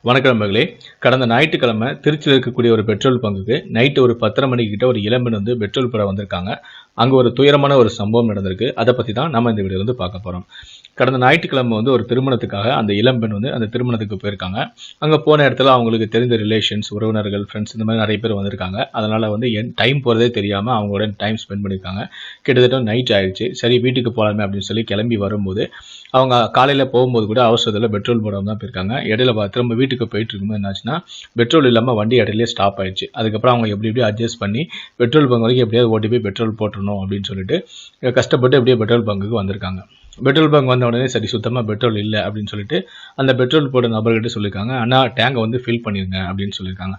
வணக்கம் நண்பர்களே. கடந்த ஞாயிற்றுக்கிழமை திருச்சியில் இருக்கக்கூடிய ஒரு பெட்ரோல் பங்குக்கு நைட்டு ஒரு 10:30 மணிக்கு கிட்ட ஒரு இளம்பெண் வந்து பெட்ரோல் போட வந்திருக்காங்க. அங்கே ஒரு துயரமான ஒரு சம்பவம் நடந்திருக்கு. அதை பற்றி தான் நம்ம இந்த வீடியோ வந்து பார்க்க போகிறோம். கடந்த ஞாயிற்றுக்கிழமை வந்து ஒரு திருமணத்துக்காக அந்த இளம்பெண் வந்து அந்த திருமணத்துக்கு போயிருக்காங்க. அங்கே போன இடத்துல அவங்களுக்கு தெரிந்த ரிலேஷன்ஸ், உறவினர்கள், ஃப்ரெண்ட்ஸ் இந்த மாதிரி நிறைய பேர் வந்திருக்காங்க. அதனால் வந்து டைம் போகிறதே தெரியாமல் அவங்களோட டைம் ஸ்பெண்ட் பண்ணியிருக்காங்க. கிட்டத்தட்ட நைட் ஆயிடுச்சு. சரி வீட்டுக்கு போகலாமே அப்படின்னு சொல்லி கிளம்பி வரும்போது அவங்க காலையில் போகும்போது கூட அவசரத்தில் பெட்ரோல் போடாமல் தான் போயிருக்காங்க. இடையில திரும்ப வீட்டுக்கு போயிட்டு இருக்கும்போது என்னாச்சுன்னா பெட்ரோல் இல்லாமல் வண்டி இடையிலே ஸ்டாப் ஆயிடுச்சு. அதுக்கப்புறம் அவங்க எப்படி அட்ஜஸ்ட் பண்ணி பெட்ரோல் பங்க் வரைக்கும் எப்படியாவது ஓட்டி போய் பெட்ரோல் போட்டுடணும் அப்படின்னு சொல்லிட்டு கஷ்டப்பட்டு எப்படியே பெட்ரோல் பங்குக்கு வந்திருக்காங்க. பெட்ரோல் பங்க் வந்த உடனே சரி சுத்தமாக பெட்ரோல் இல்லை அப்படின்னு சொல்லிட்டு அந்த பெட்ரோல் போட நபர்கிட்ட சொல்லியிருக்காங்க. அண்ணா டேங்கை வந்து ஃபில் பண்ணிடுங்க அப்படின்னு சொல்லியிருக்காங்க.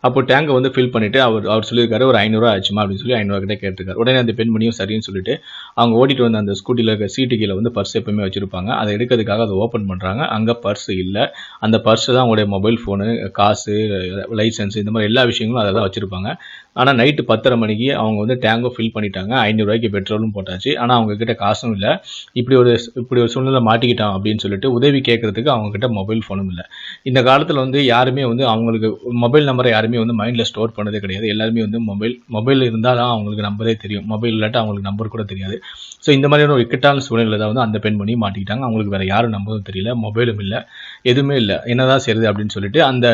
அப்போ டேங்கை வந்து ஃபில் பண்ணிவிட்டு அவர் சொல்லியிருக்காரு ஒரு 500 ஆச்சுமா அப்படின்னு சொல்லி 500 கிட்ட கேட்டிருக்காரு. உடனே அந்த பெண்மணியும் சரின்னு சொல்லிட்டு அவங்க ஓட்டிட்டு வந்த அந்த ஸ்கூட்டியில் இருக்க சீட்டு கீழே வந்து பர்ஸ் எப்பவுமே வச்சிருப்பாங்க. அதை எடுக்கிறதுக்காக அதை ஓப்பன் பண்ணுறாங்க. அங்கே பர்ஸ் இல்லை. அந்த பர்ஸு தான் அவங்களுடைய மொபைல் ஃபோனு, காசு, லைசன்ஸ் இந்த மாதிரி எல்லா விஷயங்களும் அதை தான் வச்சுருப்பாங்க. ஆனால் நைட்டு 10:30 மணிக்கு அவங்க வந்து டேங்கோ ஃபில் பண்ணிட்டாங்க. 500 பெட்ரோலும் போட்டாச்சு. ஆனால் அவங்கக்கிட்ட காசும் இல்லை. இப்படி ஒரு சூழ்நிலை மாட்டிக்கிட்டான் அப்படின்னு சொல்லிட்டு உதவி கேட்கறதுக்கு அவங்கக்கிட்ட மொபைல் ஃபோனும் இல்லை. இந்த காலத்தில் வந்து யாருமே வந்து அவங்களுக்கு மொபைல் நம்பரை யாருமே வந்து மைண்டில் ஸ்டோர் பண்ணதே கிடையாது. எல்லாருமே வந்து மொபைல் இருந்தால் தான் அவங்களுக்கு நம்பரே தெரியும். மொபைல் இல்லாட்டா அவங்களுக்கு நம்பர் கூட தெரியாது. ஸோ இந்த மாதிரியான ஒரு இக்கட்டான சூழ்நிலை தான் வந்து அந்த பெண்மணி மாட்டிக்கிட்டாங்க. அவங்களுக்கு வேறு யாரும் நம்பரும் தெரியல, மொபைலும் இல்லை, எதுவுமே இல்லை. என்னதான் செய்யுது அப்படின்னு சொல்லிட்டு அந்த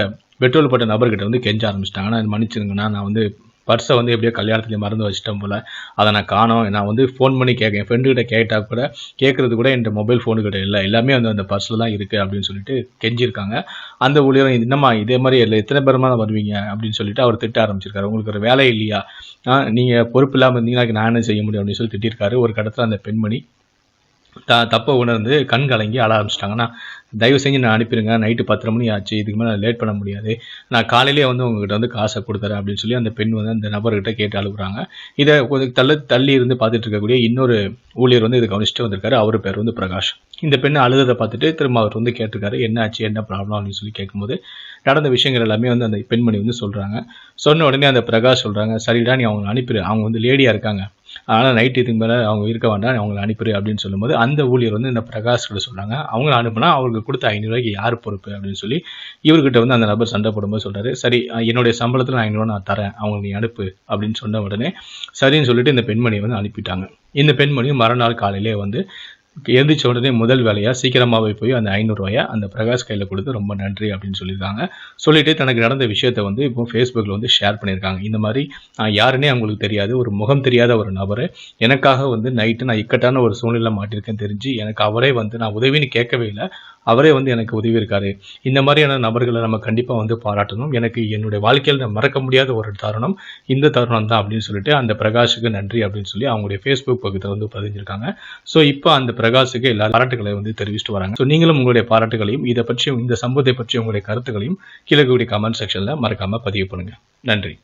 பெட்ரோல் போட்ட நபர்கிட்ட வந்து கெஞ்ச ஆரம்பிச்சிட்டாங்க. நான் மன்னிச்சிருங்கண்ணா, நான் வந்து பர்ஸை வந்து எப்படியோ கல்யாணத்துலேயே மறந்து வச்சிட்டேன் போல், அதை நான் காணோம். நான் வந்து ஃபோன் பண்ணி கேட்கேன், என் ஃப்ரெண்டுக்கிட்ட கேட்டால் கூட கேட்குறது கூட என் மொபைல் ஃபோனுக்கிட்ட இல்லை, எல்லாமே வந்து அந்த பர்ஸில் தான் இருக்குது அப்படின்னு சொல்லிட்டு கெஞ்சிருக்காங்க. அந்த ஊழியரும் என்னம்மா இதே மாதிரி இல்லை, எத்தனை பேருமா வருவீங்க அப்படின்னு சொல்லிட்டு அவர் திட்ட ஆரம்பிச்சிருக்காரு. உங்களுக்கு ஒரு வேலை இல்லையா, நீங்கள் பொறுப்பு இல்லாமல் இருந்தீங்கன்னா நான் என்ன செய்ய முடியும் அப்படின்னு சொல்லி திட்டிருக்காரு. ஒரு கட்டத்தில் அந்த பெண்மணி தப்பை உணர்ந்து கண் கலங்கி அழ ஆரம்பிச்சிட்டாங்கன்னா, தயவு செஞ்சு நான் அனுப்பிடுங்க, நைட்டு 10:30 மணி ஆச்சு, இதுக்கு மேலே லேட் பண்ண முடியாது, நான் காலையிலேயே வந்து உங்ககிட்ட வந்து காசை கொடுத்துறேன் அப்படின்னு சொல்லி அந்த பெண் வந்து அந்த நபர்கிட்ட கேட்டு அழுகுறாங்க. இதை கொஞ்சம் தள்ளி இருந்து பார்த்துட்டு இருக்கக்கூடிய இன்னொரு ஊழியர் வந்து இதை கவனிச்சுட்டு வந்திருக்காரு. அவர் பேர் வந்து பிரகாஷ். இந்த பெண்ணை அழுததை பார்த்துட்டு திரும்ப அவர் வந்து கேட்டிருக்காரு, என்ன ஆச்சு, என்ன ப்ராப்ளம் அப்படின்னு சொல்லி கேட்கும்போது நடந்த விஷயங்கள் எல்லாமே வந்து அந்த பெண்மணி வந்து சொல்கிறாங்க. சொன்ன உடனே அந்த பிரகாஷ் சொல்கிறாங்க, சரிடா நீ அவங்களை அனுப்பிடு, அவங்க வந்து லேடியாக இருக்காங்க, ஆனால் நைட்டு இதுக்கு மேலே அவங்க இருக்க வேண்டாம், அவங்களை அனுப்பிடு அப்படின்னு சொல்லும்போது அந்த ஊழியர் வந்து இந்த பிரகாஷ் கிட்ட சொல்கிறாங்க, அவங்கள அனுப்புனா அவங்களுக்கு கொடுத்த 500 யார் பொறுப்பு அப்படின்னு சொல்லி இவர்கிட்ட வந்து அந்த நபர் சண்டை போடும்போது சொல்கிறாரு, சரி என்னுடைய சம்பளத்தில் 500 நான் தரேன், அவங்க நீ அனுப்பு அப்படின்னு சொன்ன உடனே சரின்னு சொல்லிட்டு இந்த பெண்மணியை வந்து அனுப்பிட்டாங்க. இந்த பெண்மணியும் மறுநாள் காலையிலே வந்து எழுந்திரிச்ச உடனே முதல் வேலையாக சீக்கிரமாகவே போய் அந்த 500 அந்த பிரகாஷ் கையில் கொடுத்து ரொம்ப நன்றி அப்படின்னு சொல்லியிருக்காங்க. சொல்லிட்டு தனக்கு நடந்த விஷயத்தை வந்து இப்போ ஃபேஸ்புக்கில் வந்து ஷேர் பண்ணியிருக்காங்க. இந்த மாதிரி யாருன்னே அவங்களுக்கு தெரியாது, ஒரு முகம் தெரியாத ஒரு நபர் எனக்காக வந்து நைட்டு நான் இக்கட்டான ஒரு சூழ்நிலை மாட்டியிருக்கேன் தெரிஞ்சு எனக்கு அவரே வந்து நான் உதவின்னு கேட்கவே இல்லை, அவரே வந்து எனக்கு உதவி இருக்காரு. இந்த மாதிரியான நபர்களை நம்ம கண்டிப்பாக வந்து பாராட்டணும். எனக்கு என்னுடைய வாழ்க்கையில் மறக்க முடியாத ஒரு தருணம் இந்த தருணம் தான் அப்படின்னு சொல்லிட்டு அந்த பிரகாஷுக்கு நன்றி அப்படின்னு சொல்லி அவங்களுடைய ஃபேஸ்புக் பக்கத்தில் வந்து பதிஞ்சிருக்காங்க. ஸோ இப்போ அந்த பிரகாஷுக்கு எல்லா பாராட்டுகளை வந்து தெரிவிச்சுட்டு வராங்க. ஸோ நீங்களும் உங்களுடைய பாராட்டுகளையும் இதை பற்றியும் இந்த சம்பவத்தை பற்றி உங்களுடைய கருத்துக்களையும் கீழே கூடிய கமெண்ட் செக்ஷனில் மறக்காமல் பதிவு பண்ணுங்கள். நன்றி.